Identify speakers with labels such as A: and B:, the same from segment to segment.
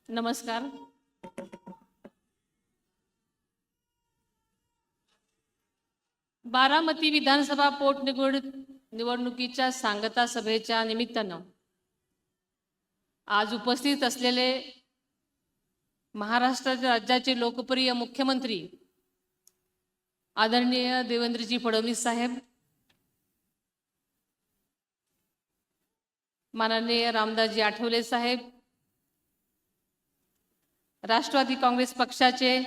A: नमस्कार. बारामती विधानसभा निवडणुकीच्या सांगता सभेच्या निमित्तानं आज उपस्थित असलेले महाराष्ट्र राज्याचे लोकप्रिय मुख्यमंत्री आदरणीय देवेंद्रजी फडणवीस साहेब, माननीय रामदासजी आठवले साहेब, राष्ट्रवादी काँग्रेस पक्षाचे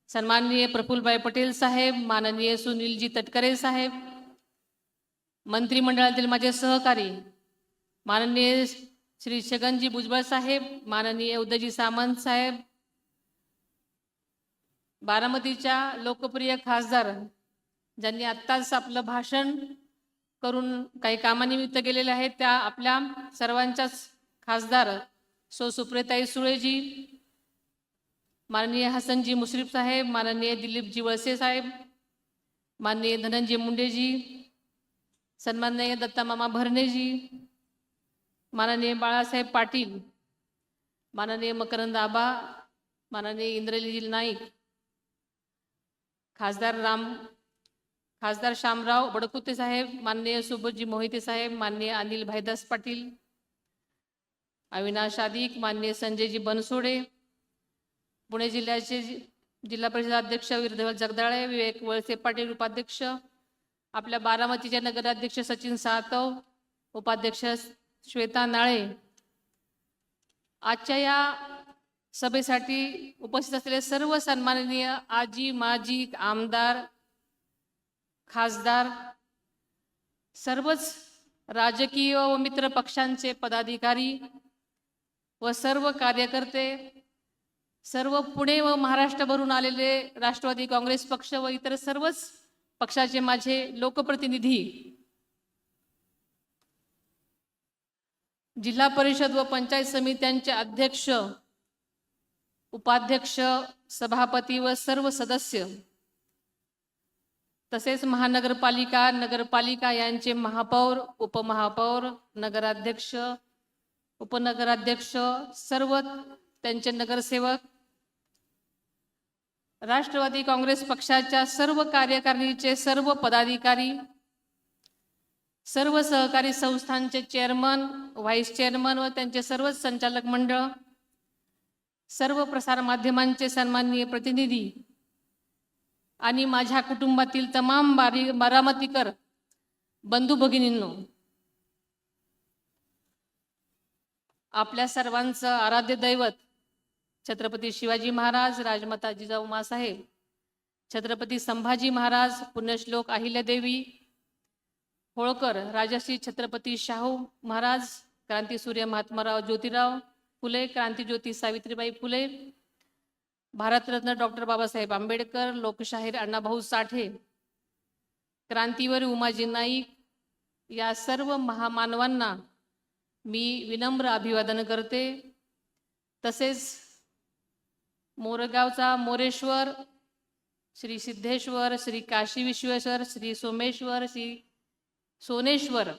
A: सन्माननीय प्रफुल्लभाई पटेल साहेब, माननीय सुनीलजी तटकरे साहेब, मंत्रिमंडळातील माझे सहकारी माननीय श्री छगनजी भुजबळ साहेब, माननीय उदयजी सामंत साहेब, बारामतीच्या लोकप्रिय खासदार ज्यांनी आत्ताच आपलं भाषण करून काही कामानिमित्त गेलेले आहेत, त्या आपल्या सर्वांच्याच खासदार सुप्रियाताई सुळेजी, माननीय हसनजी मुश्रीफ साहेब, माननीय दिलीपजी वळसे साहेब, माननीय धनंजय मुंडेजी, सन्माननीय दत्तामामा भरणेजी, माननीय बाळासाहेब पाटील, माननीय मकरंद आबा, माननीय इंद्रलीजी नाईक, खासदार शामराव बडकुते साहेब, माननीय सुबोधजी मोहिते साहेब, माननीय अनिल भाईदास पाटील, अविनाश आदिक, माननीय संजयजी बनसोडे, पुणे जिल्ह्याचे जिल्हा परिषद अध्यक्ष वीरधवल जगदाळे, विवेक वळसे पाटील उपाध्यक्ष, आपल्या बारामतीचे नगराध्यक्ष सचिन सातव, उपाध्यक्ष श्वेता नाळे, आजच्या या सभेसाठी उपस्थित असलेले सर्व सन्माननीय आजी माजी आमदार, खासदार, सर्वच राजकीय व मित्र पक्षांचे पदाधिकारी व सर्व कार्यकर्ते, सर्व पुणे व महाराष्ट्रभरून आलेले राष्ट्रवादी काँग्रेस पक्ष व इतर सर्वच पक्षाचे माझे लोकप्रतिनिधी, जिल्हा परिषद व पंचायत समित्यांचे अध्यक्ष, उपाध्यक्ष, सभापती व सर्व सदस्य, तसेच महानगरपालिका, नगरपालिका यांचे महापौर, उपमहापौर, नगराध्यक्ष, उपनगराध्यक्ष, सर्व त्यांचे नगरसेवक, राष्ट्रवादी काँग्रेस पक्षाच्या सर्व कार्यकारिणीचे सर्व पदाधिकारी, सर्व सहकारी संस्थांचे चेअरमन, व्हाईस चेअरमन व त्यांचे सर्वच संचालक मंडळ, सर्व प्रसार माध्यमांचे सन्माननीय प्रतिनिधी आणि माझ्या कुटुंबातील तमाम बारामतीकर बंधू भगिनींनो, आपल्या सर्वांचं आराध्य दैवत छत्रपती शिवाजी महाराज, राजमाता जिजाऊ माँसाहेब, छत्रपती संभाजी महाराज, पुण्यश्लोक अहिल्यादेवी होळकर, राजश्री छत्रपती शाहू महाराज, क्रांतीसूर्य महात्माराव ज्योतिराव फुले, क्रांतीज्योती सावित्रीबाई फुले, भारतरत्न डॉक्टर बाबासाहेब आंबेडकर, लोकशाहीर अण्णाभाऊ साठे, क्रांतीवीर उमाजी नाईक, या सर्व महामानवांना मी विनम्र अभिवादन करते. तसेच मोरगावचा मोरेश्वर, श्री सिद्धेश्वर, श्री काशी विश्वेश्वर, श्री सोमेश्वर, श्री सोनेश्वर,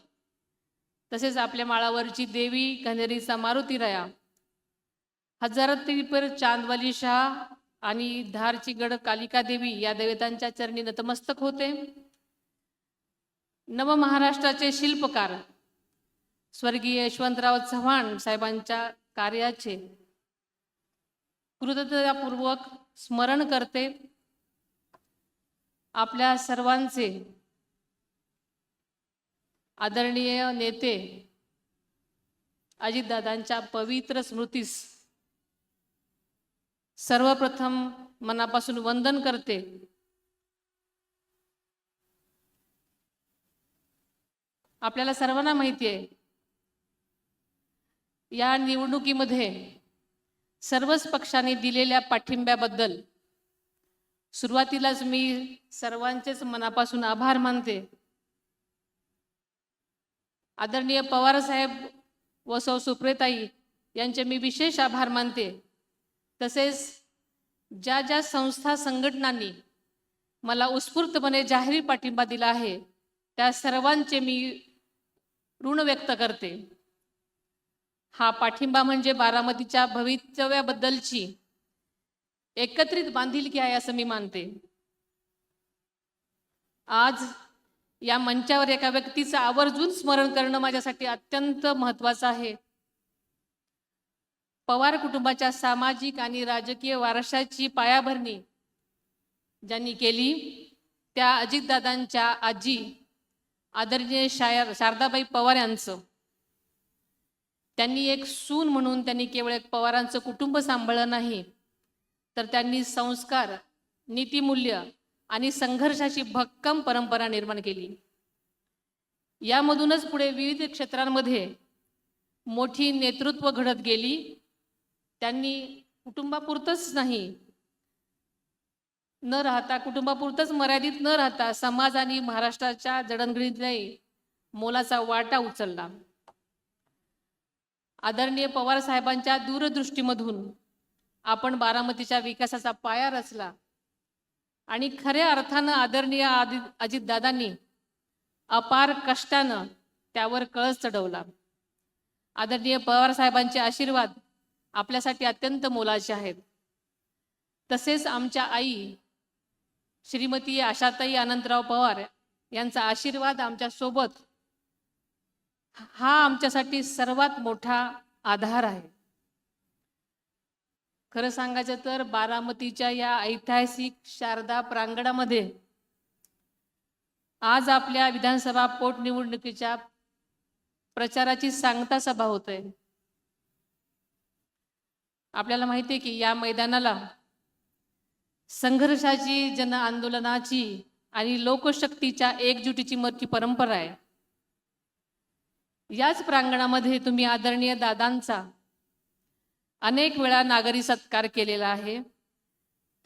A: तसेच आपल्या माळावरची देवी कन्हेरीचा मारुतीराया, हजारतीपर चांदवाली शाह आणि धारची गड कालिका देवी या देवतांच्या चरणी नतमस्तक होते. नवमहाराष्ट्राचे शिल्पकार स्वर्गीय यशवंतराव चव्हाण साहेबांच्या कार्याचे कृतज्ञतापूर्वक स्मरण करते. आपल्या सर्वांचे आदरणीय नेते अजितदादांच्या पवित्र स्मृतीस सर्वप्रथम मनापासून वंदन करते. आपल्याला सर्वांना माहिती आहे, या निवडणुकीमध्ये सर्वच पक्षांनी दिलेल्या पाठिंब्याबद्दल सुरुवातीलाच मी सर्वांचेच मनापासून आभार मानते. आदरणीय पवार साहेब व सुप्रियाताई यांचे मी विशेष आभार मानते. तसेच ज्या ज्या संस्था संघटनांनी मला उत्स्फूर्तपणे जाहीर पाठिंबा दिला आहे, त्या सर्वांचे मी ऋण व्यक्त करते. हा पाठिंबा म्हणजे बारामतीच्या भवितव्याबद्दलची एकत्रित बांधिलकी आहे असं मी मानते. आज या मंचावर एका व्यक्तीचं आवर्जून स्मरण करणं माझ्यासाठी अत्यंत महत्त्वाचं आहे. पवार कुटुंबाच्या सामाजिक आणि राजकीय वारशाची पायाभरणी ज्यांनी केली त्या अजितदादांच्या आजी आदरणीय शारदाबाई पवार यांचं. त्यांनी एक सून म्हणून त्यांनी केवळ एक पवारांचं कुटुंब सांभाळलं नाही, तर त्यांनी संस्कार, नीतिमूल्य आणि संघर्षाची भक्कम परंपरा निर्माण केली. यामधूनच पुढे विविध क्षेत्रांमध्ये मोठी नेतृत्व घडत गेली. त्यांनी कुटुंबापुरतंच कुटुंबापुरतंच मर्यादित न राहता समाज आणि महाराष्ट्राच्या जडणघडणीतही मोलाचा वाटा उचलला. आदरणीय पवार साहेबांच्या दूरदृष्टीमधून आपण बारामतीच्या विकासाचा पाया रचला आणि खऱ्या अर्थानं आदरणीय अजितदादांनी अपार कष्टानं त्यावर कळस चढवला. आदरणीय पवार साहेबांचे आशीर्वाद आपल्यासाठी अत्यंत मोलाचे आहेत. तसेच आमच्या आई श्रीमती आशाताई अनंतराव पवार यांचा आशीर्वाद आमच्या सोबत हा आमच्यासाठी सर्वात मोठा आधार आहे. खरं सांगायचं तर बारामतीच्या या ऐतिहासिक शारदा प्रांगणामध्ये आज आपल्या विधानसभा पोटनिवडणुकीच्या प्रचाराची सांगता सभा होते. आपल्याला माहिती आहे की या मैदानाला संघर्षाची, जन आंदोलनाची आणि लोकशक्तीच्या एकजुटीची मोठी परंपरा आहे. याच प्रांगणामध्ये तुम्ही आदरणीय दादांचा अनेक वेळा नागरी सत्कार केलेला आहे.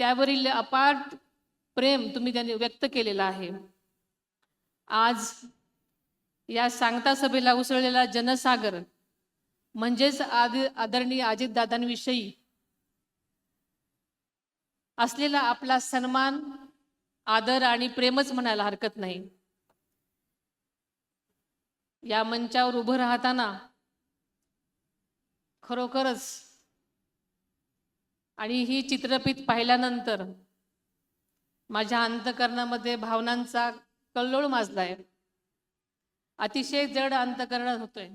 A: त्यावरील अपार प्रेम तुम्ही त्यांनी व्यक्त केलेला आहे. आज या सांगता सभेला उसळलेला जनसागर म्हणजेच आदरणीय अजितदादांविषयी असलेला आपला सन्मान, आदर आणि प्रेमच म्हणायला हरकत नाही. या मंचावर उभं राहताना खरोखरच आणि ही चित्रफित पाहिल्यानंतर माझ्या अंतःकरणामध्ये भावनांचा कल्लोळ माजलाय. अतिशय जड अंतःकरण होतोय.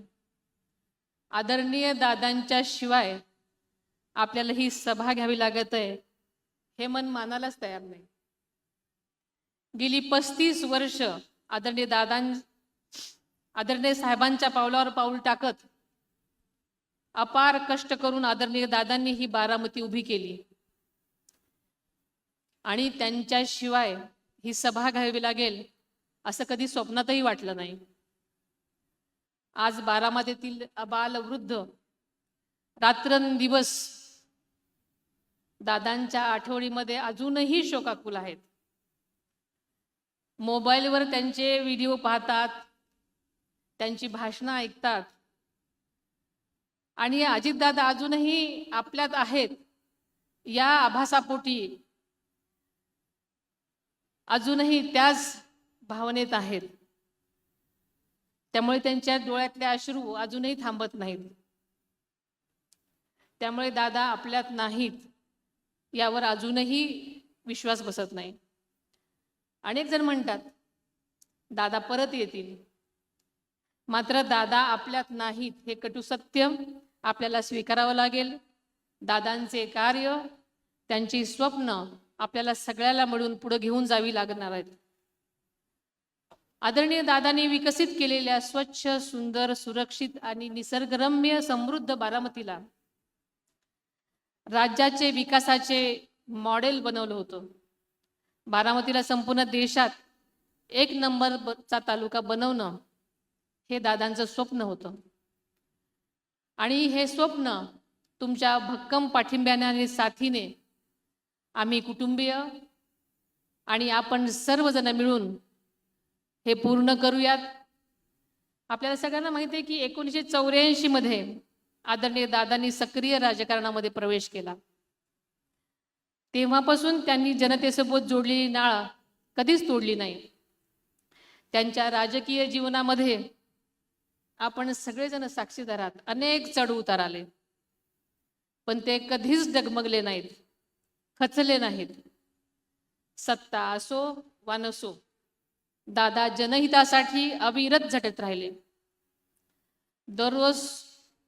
A: आदरणीय दादांच्या शिवाय आपल्याला ही सभा घ्यावी लागत आहे हे मन मानायलाच तयार नाही. गेली 35 वर्ष आदरणीय साहेबांच्या पावलावर पाऊल टाकत अपार कष्ट करून आदरणीय दादांनी ही बारामती उभी केली आणि त्यांच्याशिवाय ही सभा घ्यावी लागेल असं कधी स्वप्नातही वाटलं नाही. आज बारामतीतील अबाल वृद्ध रात्रंदिवस दादांच्या आठवणीमध्ये अजूनही शोकाकुल आहेत. मोबाईलवर त्यांचे व्हिडिओ पाहतात, त्यांची भाषणं ऐकतात आणि अजितदादा अजूनही आपल्यात आहेत या आभासापोटी अजूनही त्याच भावनेत आहेत. त्यामुळे त्यांच्या डोळ्यातले अश्रू अजूनही थांबत नाहीत. त्यामुळे दादा आपल्यात नाहीत यावर अजूनही विश्वास बसत नाही. अनेक जण म्हणतात दादा परत येतील, मात्र दादा आपल्यात नाहीत हे कटू सत्य आपल्याला स्वीकारावं लागेल. दादांचे कार्य, त्यांची स्वप्न आपल्याला सगळ्याला मिळून पुढे घेऊन जावी लागणार आहेत. आदरणीय दादांनी विकसित केलेल्या स्वच्छ, सुंदर, सुरक्षित आणि निसर्गरम्य समृद्ध बारामतीला राज्याचे विकासाचे मॉडेल बनवलं होतं. बारामतीला संपूर्ण देशात 1 नंबरचा तालुका बनवणं हे दादांचं स्वप्न होतं आणि हे स्वप्न तुमच्या भक्कम पाठिंब्याने आणि साथीने आम्ही कुटुंबीय आणि आपण सर्वजण मिळून हे पूर्ण करूयात. आपल्याला सगळ्यांना माहिती आहे की 1984 मध्ये आदरणीय दादांनी सक्रिय राजकारणामध्ये प्रवेश केला. तेव्हापासून त्यांनी जनतेसोबत जोडलेली नाळ कधीच तोडली नाही. त्यांच्या राजकीय जीवनामध्ये आपण सगळेजण साक्षीदार आहात. अनेक चढ उतार आले, पण ते कधीच डगमगले नाहीत, खचले नाहीत. सत्ता असो वा नसो, दादा जनहितासाठी अविरत झटत राहिले. दररोज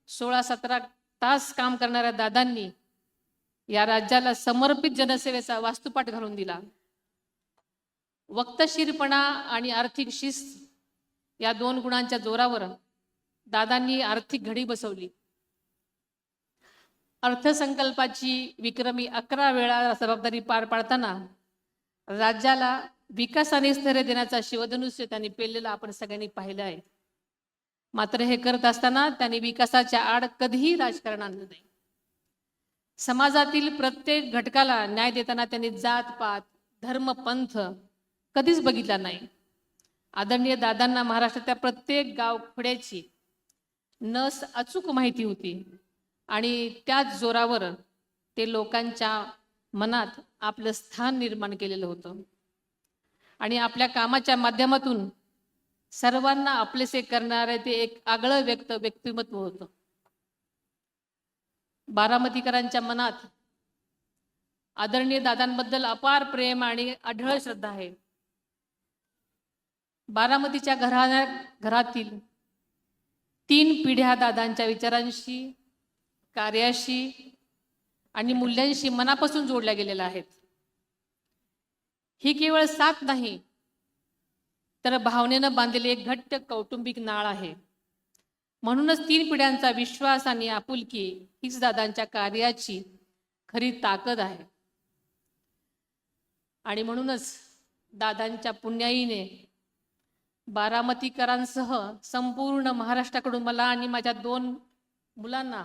A: 16-17 तास काम करणाऱ्या दादांनी या राज्याला समर्पित जनसेवेचा वास्तुपाठ घालून दिला. वक्तशीरपणा आणि आर्थिक शिस्त या 2 गुणांच्या जोरावर दादांनी आर्थिक घडी बसवली. अर्थसंकल्पाची विक्रमी 11 वेळा जबाबदारी पार पाडताना राज्याला विकासाने स्थैर्य देण्याचा शिवधनुष्य त्यांनी पेललेला आपण सगळ्यांनी पाहिलं आहे. मात्र हे करत असताना त्यांनी विकासाच्या आड कधीही राजकारण आणलं नाही. समाजातील प्रत्येक घटकाला न्याय देताना त्यांनी जात पात धर्म पंथ कधीच बघितला नाही. आदरणीय दादांना महाराष्ट्राच्या प्रत्येक गावखड्याची नस अचूक माहिती होती आणि त्याच जोरावर ते लोकांच्या मनात आपलं स्थान निर्माण केलेलं होतं आणि आपल्या कामाच्या माध्यमातून सर्वांना आपलेसे करणारे ते एक आगळं व्यक्तिमत्व होतं. बारामतीकरांच्या मनात आदरणीय दादांबद्दल अपार प्रेम आणि अढळ श्रद्धा आहे. बारामतीच्या घरातील 3 पिढ्या दादांच्या विचारांशी, कार्याशी आणि मूल्यांशी मनापासून जोडल्या गेलेल्या आहेत. ही केवळ साथ नाही, तर भावनेनं बांधलेली एक घट्ट कौटुंबिक नाळ आहे. म्हणूनच 3 पिढ्यांचा विश्वास आणि आपुलकी हीच दादांच्या कार्याची खरी ताकद आहे. आणि म्हणूनच दादांच्या पुण्याईने बारामतीकरांसह संपूर्ण महाराष्ट्राकडून मला आणि माझ्या 2 मुलांना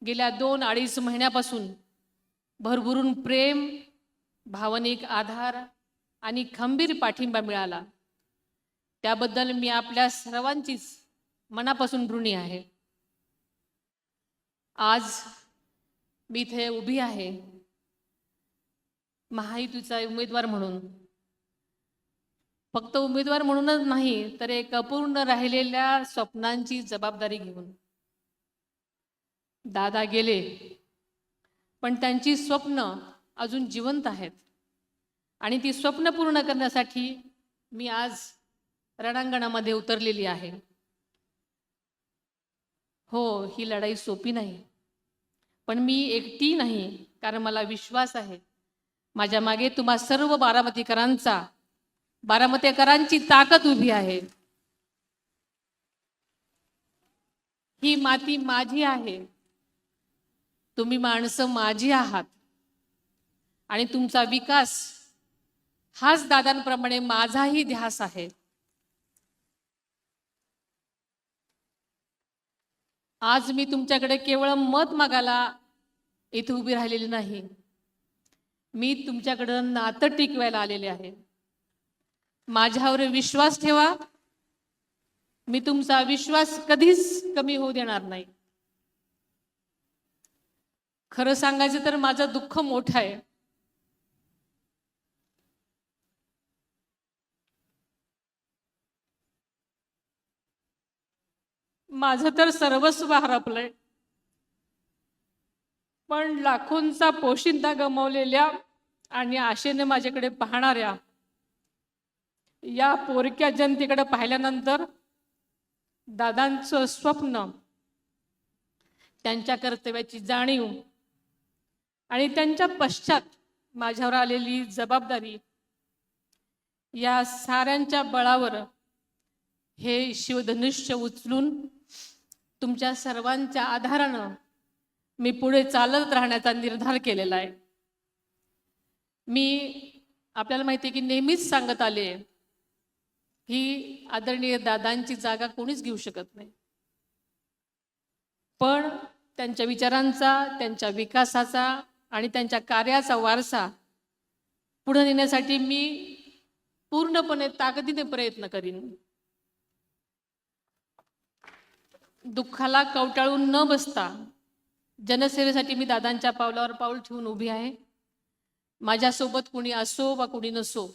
A: गेल्या 2-2.5 महिन्यापासून भरभरून प्रेम, भावनिक आधार आणि खंबीर पाठिंबा मिळाला. त्याबद्दल मी आपल्या सर्वांचीच मनापासून ऋणी आहे. आज मी इथे उभी आहे महायुतीचा उमेदवार म्हणून. फक्त उमेदवार म्हणूनच नाही, तर एक अपूर्ण राहिलेल्या स्वप्नांची जबाबदारी घेऊन. दादा गेले, पण त्यांची स्वप्न अजून जिवंत आहेत आणि ती स्वप्न पूर्ण करण्यासाठी मी आज रणांगणामध्ये उतरलेली आहे. हो, ही लढाई सोपी नाही, पण मी एकटी नाही, कारण मला विश्वास आहे माझ्या मागे तुम्हा सर्व बारामतीकरांची ताकद उभी आहे. ही माती माझी आहे, तुम्ही माणसं माझी आहात आणि तुमचा विकास हाच दादांप्रमाणे माझाही ध्यास आहे. आज मी तुमच्याकडे केवळ मत मागायला इथे उभी राहिलेली नाही, मी तुमच्याकडे नातं टिकवायला आलेले आहे. माझ्यावर विश्वास ठेवा, मी तुमचा विश्वास कधीच कमी होऊ देणार नाही. खरं सांगायचं तर माझं दुःख मोठं आहे. माझं तर सर्वस्व हरपलंय, पण लाखोंचा पोशिंदा गमावलेल्या आणि आशेने माझ्याकडे पाहणाऱ्या या पोरक्या जनतेकडे पाहिल्यानंतर दादांचं स्वप्न, त्यांच्या कर्तव्याची जाणीव आणि त्यांच्या पश्चात माझ्यावर आलेली जबाबदारी, या साऱ्यांच्या बळावर हे शिवधनुष्य उचलून तुमच्या सर्वांच्या आधारानं मी पुढे चालत राहण्याचा निर्धार केलेला आहे. मी आपल्याला माहिती आहे की नेहमीच सांगत आले ही आदरणीय दादांची जागा कोणीच घेऊ शकत नाही, पण त्यांच्या विचारांचा, त्यांच्या विकासाचा आणि त्यांच्या कार्याचा वारसा पुढे नेण्यासाठी मी पूर्णपणे ताकदीने प्रयत्न करीन. दुःखाला कवटाळून न बसता जनसेवेसाठी मी दादांच्या पावलावर पाऊल ठेवून उभी आहे. माझ्यासोबत कुणी असो वा कुणी नसो,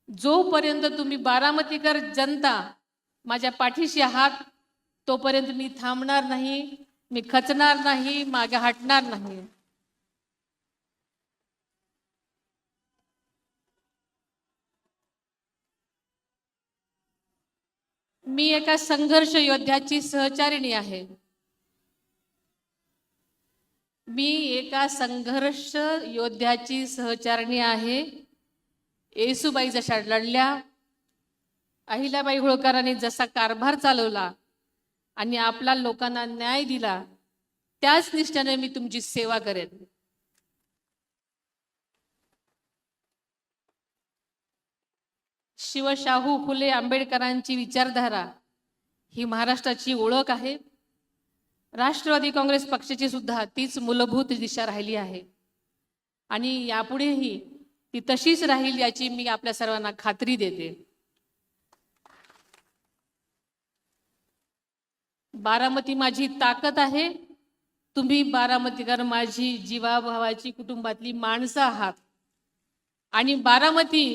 A: जोपर्यंत तुम्ही बारामतीकर जनता माझ्या पाठीशी आहात तोपर्यंत मी थांबणार नाही, मी खचणार नाही, मागे हटणार नाही. मी एका संघर्ष योद्ध्याची सहचारिणी आहे. मी एका संघर्ष योद्ध्याची सहचारिणी आहे. येसूबाई जशा लढल्या, अहिल्याबाई होळकरांनी जसा कारभार चालवला आणि आपला लोकांना न्याय दिला, त्याच निष्ठेने मी तुमची सेवा करेन. शिवशाहू फुले आंबेडकरांची विचारधारा ही महाराष्ट्राची ओळख आहे. राष्ट्रवादी काँग्रेस पक्षाची सुद्धा तीच मूलभूत दिशा राहिली आहे आणि यापुढेही ती तशीच राहील याची मी आपल्या सर्वांना खात्री देते. बारामती माझी ताकद आहे. तुम्ही बारामतीकर माझी जीवाभावाची कुटुंबातली माणसं आहात आणि बारामती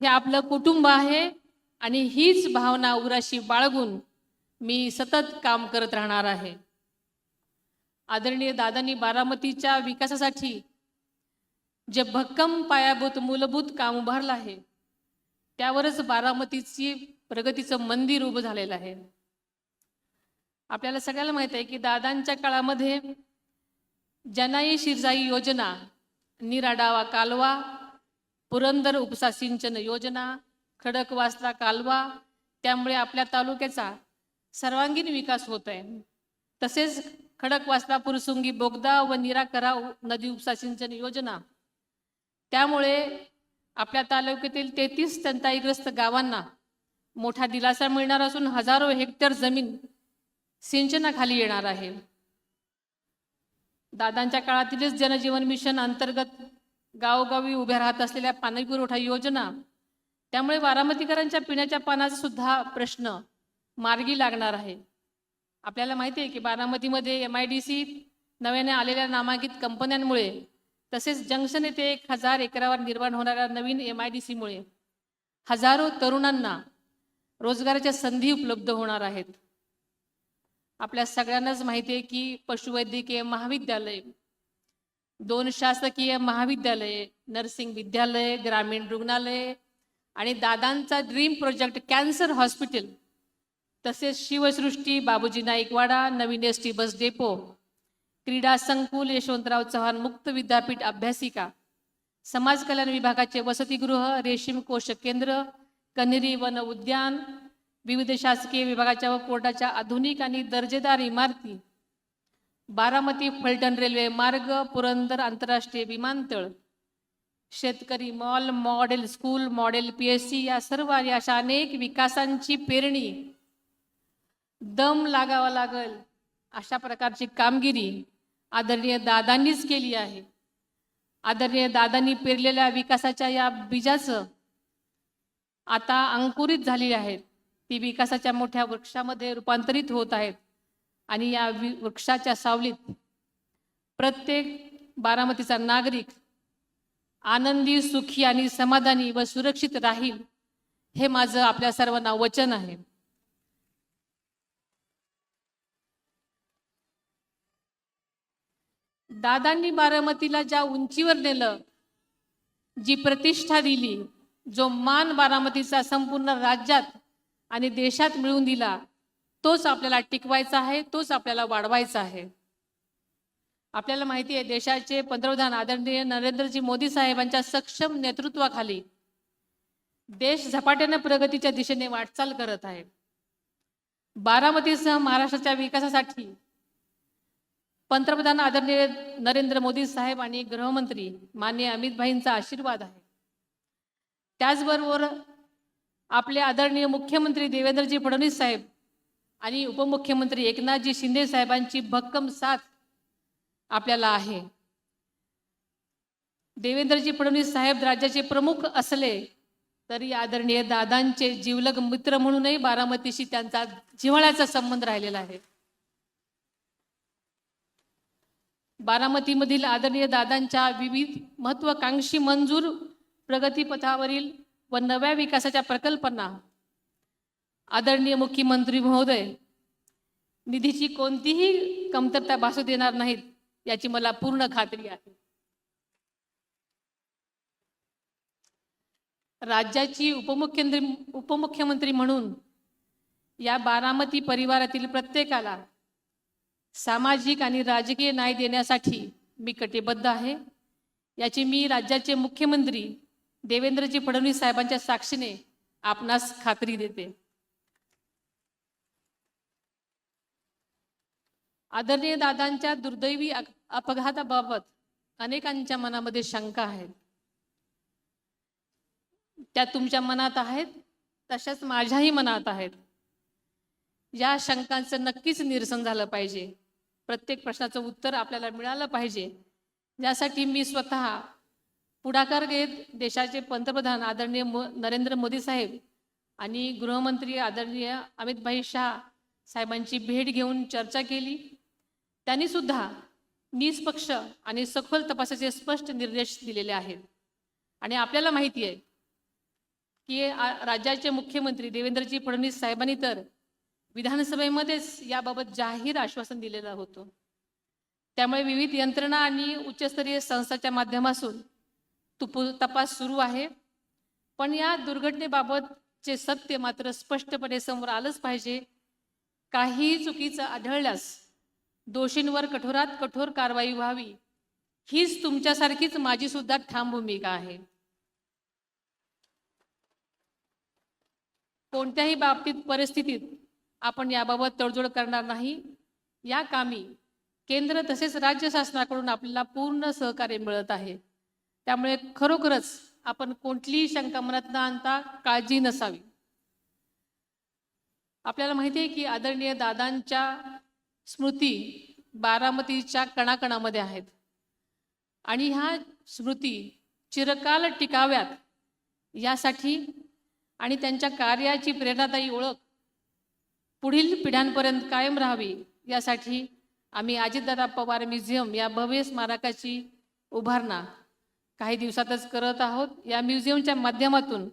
A: हे आपलं कुटुंब आहे आणि हीच भावना उराशी बाळगून मी सतत काम करत राहणार आहे. आदरणीय दादांनी बारामतीच्या विकासासाठी जे भक्कम पायाभूत मूलभूत काम उभारलं आहे, त्यावरच बारामतीची प्रगतीचं मंदिर उभं झालेलं आहे. आपल्याला सगळ्याला माहित आहे की दादांच्या काळामध्ये जनाई शिरसाई योजना, निराडावा कालवा, पुरंदर उपसा सिंचन योजना, खडकवासला कालवा, त्यामुळे आपल्या तालुक्याचा सर्वांगीण विकास होत आहे. तसेच खडकवासला पुरसुंगी बोगदा व निराकरा नदी उपसा सिंचन योजना, त्यामुळे आपल्या तालुक्यातील 33 टंचाईग्रस्त गावांना मोठा दिलासा मिळणार असून हजारो हेक्टर जमीन सिंचनाखाली येणार आहे. दादांच्या काळातीलच जनजीवन मिशन अंतर्गत गावोगावी उभ्या राहत असलेल्या पाणी पुरवठा योजना, त्यामुळे बारामतीकरांच्या पिण्याच्या पाण्याचा सुद्धा प्रश्न मार्गी लागणार आहे. आपल्याला माहिती आहे की बारामतीमध्ये MIDC नव्याने आलेल्या नामांकित कंपन्यांमुळे तसेच जंक्शन येथे 1000 एकरावर निर्माण होणाऱ्या नवीन MIDC मुळे हजारो तरुणांना रोजगाराच्या संधी उपलब्ध होणार आहेत. आपल्या सगळ्यांनाच माहिती आहे की पशुवैद्यकीय महाविद्यालय, 2 शासकीय महाविद्यालय, नर्सिंग विद्यालय, ग्रामीण रुग्णालय आणि दादांचा ड्रीम प्रोजेक्ट कॅन्सर हॉस्पिटल, तसेच शिवसृष्टी, बाबूजी नाईकवाडा, नवीन ST बस डेपो, क्रीडा संकुल, यशवंतराव चव्हाण मुक्त विद्यापीठ अभ्यासिका, समाज कल्याण विभागाचे वसतिगृह, रेशीम कोश केंद्र, कन्हेरी वन उद्यान, विविध शासकीय विभागाच्या व कोर्टाच्या आधुनिक आणि दर्जेदार इमारती, बारामती फलटण रेल्वे मार्ग, पुरंदर आंतरराष्ट्रीय विमानतळ, शेतकरी mall, model school, model PSC या सर्व आणि अशा अनेक विकासांची पेरणी दम लागावा लागेल अशा प्रकारची कामगिरी आदरणीय दादांनीच केली आहे. आदरणीय दादांनी पेरलेल्या विकासाच्या या बीजाचं आता अंकुरित झाली आहेत. ती विकासाच्या मोठ्या वृक्षामध्ये रूपांतरित होत आहेत आणि या वृक्षाच्या सावलीत प्रत्येक बारामतीचा नागरिक आनंदी, सुखी आणि समाधानी व सुरक्षित राहील, हे माझं आपल्या सर्वांना वचन आहे. दादांनी बारामतीला ज्या उंचीवर नेलं, जी प्रतिष्ठा दिली, जो मान बारामतीचा संपूर्ण राज्यात आणि देशात मिळवून दिला, तोच आपल्याला टिकवायचा आहे, तोच आपल्याला वाढवायचा आहे. आपल्याला माहिती आहे देशाचे पंतप्रधान आदरणीय नरेंद्रजी मोदी साहेबांच्या सक्षम नेतृत्वाखाली देश झपाट्याने प्रगतीच्या दिशेने वाटचाल करत आहे. बारामतीसह महाराष्ट्राच्या विकासासाठी पंतप्रधान आदरणीय नरेंद्र मोदी साहेब आणि गृहमंत्री माननीय अमित भाईंचा आशीर्वाद आहे. त्याचबरोबर आपले आदरणीय मुख्यमंत्री देवेंद्रजी फडणवीस साहेब आणि उपमुख्यमंत्री एकनाथजी शिंदे साहेबांची भक्कम साथ आपल्याला आहे. देवेंद्रजी फडणवीस साहेब राज्याचे प्रमुख असले तरी आदरणीय दादांचे जीवलग मित्र म्हणूनही बारामतीशी त्यांचा जिव्हाळ्याचा संबंध राहिलेला आहे. बारामतीमधील आदरणीय दादांच्या विविध महत्वाकांक्षी मंजूर प्रगतीपथावरील व नव्या विकासाच्या प्रकल्पांना आदरणीय मुख्यमंत्री महोदय निधीची कोणतीही कमतरता भासू देणार नाहीत याची मला पूर्ण खात्री आहे. राज्याची उपमुख्यमंत्री म्हणून या बारामती परिवारातील प्रत्येकाला सामाजिक आणि राजकीय न्याय देण्यासाठी मी कटिबद्ध आहे. याची मी राज्याचे मुख्यमंत्री देवेंद्रजी फडणवीस साहेबांच्या साक्षीने आपणास खात्री देते. आदरणीय दादांच्या दुर्दैवी अपघाताबाबत अनेकांच्या मनामध्ये शंका आहेत. त्या तुमच्या मनात आहेत, तशाच माझ्याही मनात आहेत. या शंकांचं नक्कीच निरसन झालं पाहिजे. प्रत्येक प्रश्नाचं उत्तर आपल्याला मिळालं पाहिजे. यासाठी मी स्वतः पुढाकार घेत देशाचे पंतप्रधान आदरणीय नरेंद्र मोदी साहेब आणि गृहमंत्री आदरणीय अमितभाई शाह साहेबांची भेट घेऊन चर्चा केली. त्यांनी सुद्धा निष्पक्ष आणि सखोल तपासाचे स्पष्ट निर्देश दिलेले आहेत. आणि आपल्याला माहिती आहे की राज्याचे मुख्यमंत्री देवेंद्रजी फडणवीस साहेबांनी तर विधानसभेमध्येच याबाबत जाहीर आश्वासन दिलेलं होतं. त्यामुळे विविध यंत्रणा आणि उच्चस्तरीय संस्थांच्या माध्यमातून तपास सुरू आहे. पण या दुर्घटनेबाबतचे सत्य मात्र स्पष्टपणे समोर आलंच पाहिजे. काही चुकीचं आढळल्यास दोषींवर कठोरात कठोर कारवाई व्हावी, हीच तुमच्यासारखीच माझी सुद्धा ठाम भूमिका आहे. कोणत्याही परिस्थितीत आपण याबाबत तडजोड करणार नाही. या कामी केंद्र तसेच राज्य शासनाकडून आपल्याला पूर्ण सहकार्य मिळत आहे. त्यामुळे खरोखरच आपण कोणतीही शंका मनात न आणता काळजी नसावी. आपल्याला माहिती आहे की आदरणीय दादांच्या स्मृती बारामतीच्या कणाकणामध्ये आहेत आणि ह्या स्मृती चिरकाल टिकाव्यात यासाठी आणि त्यांच्या कार्याची प्रेरणादायी ओळख पुढील पिढ्यांपर्यंत कायम राहावी यासाठी आम्ही अजितदादा पवार म्युझियम या भव्य स्मारकाची उभारणा काही दिवसातच करत आहोत. या म्युझियमच्या माध्यमातून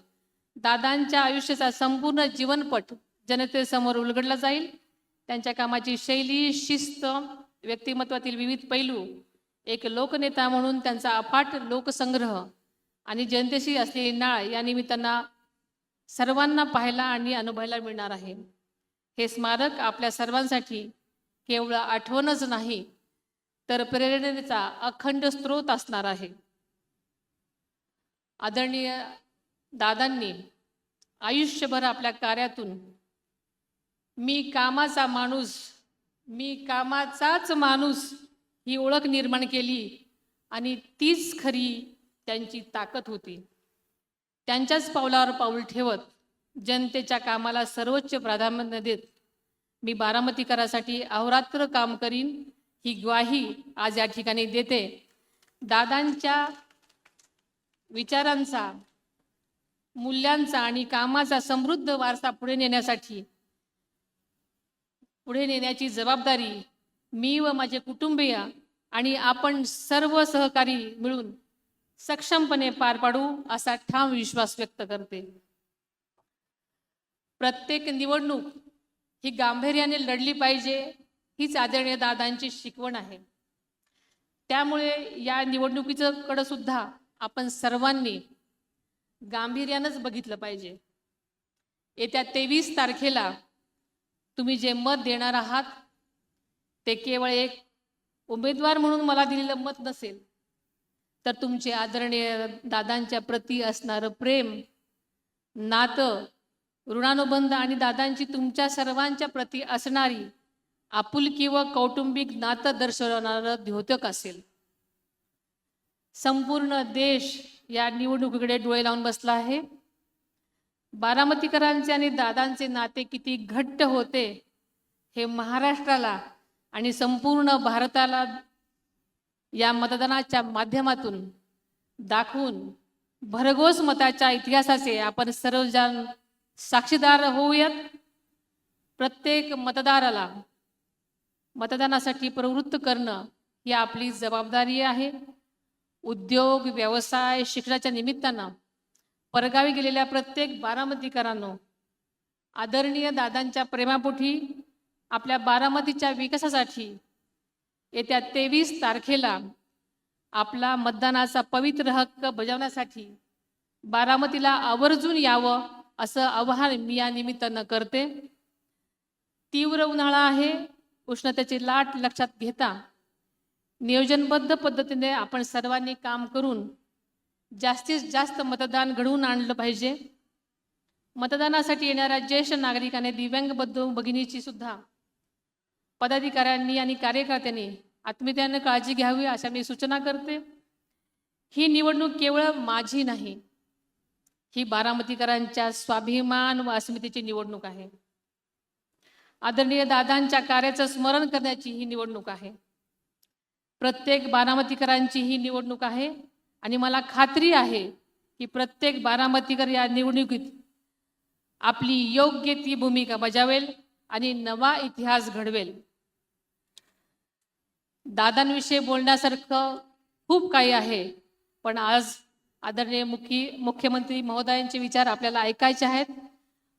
A: दादांच्या आयुष्याचा संपूर्ण जीवनपट जनतेसमोर उलगडला जाईल. त्यांच्या कामाची शैली, शिस्त, व्यक्तिमत्वातील विविध पैलू, एक लोकनेता म्हणून त्यांचा अफाट लोकसंग्रह आणि जनतेशी असलेली नाळ या निमित्तानं सर्वांना पाहायला आणि अनुभवायला मिळणार आहे. हे स्मारक आपल्या सर्वांसाठी केवळ आठवणच नाही तर प्रेरणेचा अखंड स्रोत असणार आहे. आदरणीय दादांनी आयुष्यभर आपल्या कार्यातून मी कामाचाच माणूस ही ओळख निर्माण केली आणि तीच खरी त्यांची ताकद होती. त्यांच्याच पावलावर पाऊल ठेवत जनतेच्या कामाला सर्वोच्च प्राधान्य देत मी बारामतीकरांसाठी अहोरात्र काम करीन ही ग्वाही आज या ठिकाणी देते. दादांच्या विचारांचा, मूल्यांचा आणि कामाचा समृद्ध वारसा पुढे नेण्याची जबाबदारी मी व माझे कुटुंबीय आणि आपण सर्व सहकारी मिळून सक्षमपणे पार पाडू असा ठाम विश्वास व्यक्त करते. प्रत्येक निवडणूक ही गांभीर्याने लढली पाहिजे हीच आदरणीय दादांची शिकवण आहे. त्यामुळे या निवडणुकीकडे सुद्धा आपण सर्वांनी गांभीर्यानंच बघितलं पाहिजे. येत्या 23 तारखेला तुम्ही जे मत देणार आहात ते केवळ एक उमेदवार म्हणून मला दिलेलं मत नसेल तर तुमचे आदरणीय दादांच्या प्रती असणारं प्रेम, नातं, ऋणानुबंध आणि दादांची तुमच्या सर्वांच्या प्रती असणारी आपुलकी व कौटुंबिक नातं दर्शवणारं द्योतक असेल. संपूर्ण देश या निवडणुकीकडे डोळे लावून बसला आहे. बारामतीकरांचे आणि दादांचे नाते किती घट्ट होते हे महाराष्ट्राला आणि संपूर्ण भारताला या मतदानाच्या माध्यमातून दाखवून भरघोस मताच्या इतिहासाचे आपण सर्वजण साक्षीदार होऊयात. प्रत्येक मतदाराला मतदानासाठी प्रवृत्त करणं ही आपली जबाबदारी आहे. उद्योग, व्यवसाय, शिक्षणाच्या निमित्तानं परगावी गेलेल्या प्रत्येक बारामतीकरांनो, आदरणीय दादांच्या प्रेमापोटी आपल्या बारामतीच्या विकासासाठी येत्या 23 तारखेला आपला मतदानाचा पवित्र हक्क बजावण्यासाठी बारामतीला आवर्जून यावं असं आवाहन मी या निमित्तानं करते. तीव्र उन्हाळा आहे. उष्णतेची लाट लक्षात घेता नियोजनबद्ध पद्धतीने आपण सर्वांनी काम करून जास्तीत जास्त मतदान घडवून आणलं पाहिजे. मतदानासाठी येणाऱ्या ज्येष्ठ नागरिकांनी, दिव्यांग बंधू भगिनीची सुद्धा पदाधिकाऱ्यांनी आणि कार्यकर्त्यांनी आत्मीयतेने काळजी घ्यावी अशा मी सूचना करते. ही निवडणूक केवळ माझी नाही, ही बारामतीकरांच्या स्वाभिमान व अस्मितेची निवडणूक आहे. आदरणीय दादांच्या कार्याचं स्मरण करण्याची ही निवडणूक आहे. प्रत्येक बारामतीकरांची ही निवडणूक आहे आणि मला खात्री आहे की प्रत्येक बारामतीकर या निवडणुकीत आपली योग्य ती भूमिका बजावेल आणि नवा इतिहास घडवेल. दादांविषयी बोलण्यासारखं खूप काही आहे, पण आज आदरणीय मुख्यमंत्री महोदयांचे विचार आपल्याला ऐकायचे आहेत,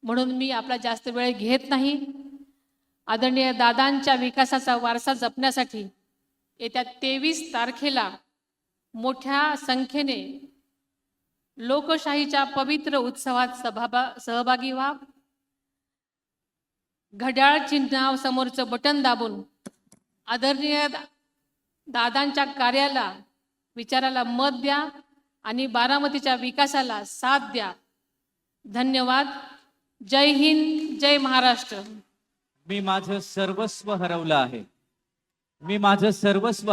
A: म्हणून मी आपला जास्त वेळ घेत नाही. आदरणीय दादांच्या विकासाचा वारसा जपण्यासाठी येत्या 23 तारखेला मोठ्या संख्येने लोकशाहीच्या पवित्र उत्सवात सहभागी व्हा. घड्याळ चिन्हासमोरचं बटन दाबून आदरणीय दादांच्या कार्याला, विचाराला मत द्या आणि बारामतीच्या विकासाला साथ द्या. धन्यवाद. जय हिंद, जय महाराष्ट्र.
B: मी माझं सर्वस्व हरवलं आहे. मी माझं सर्वस्व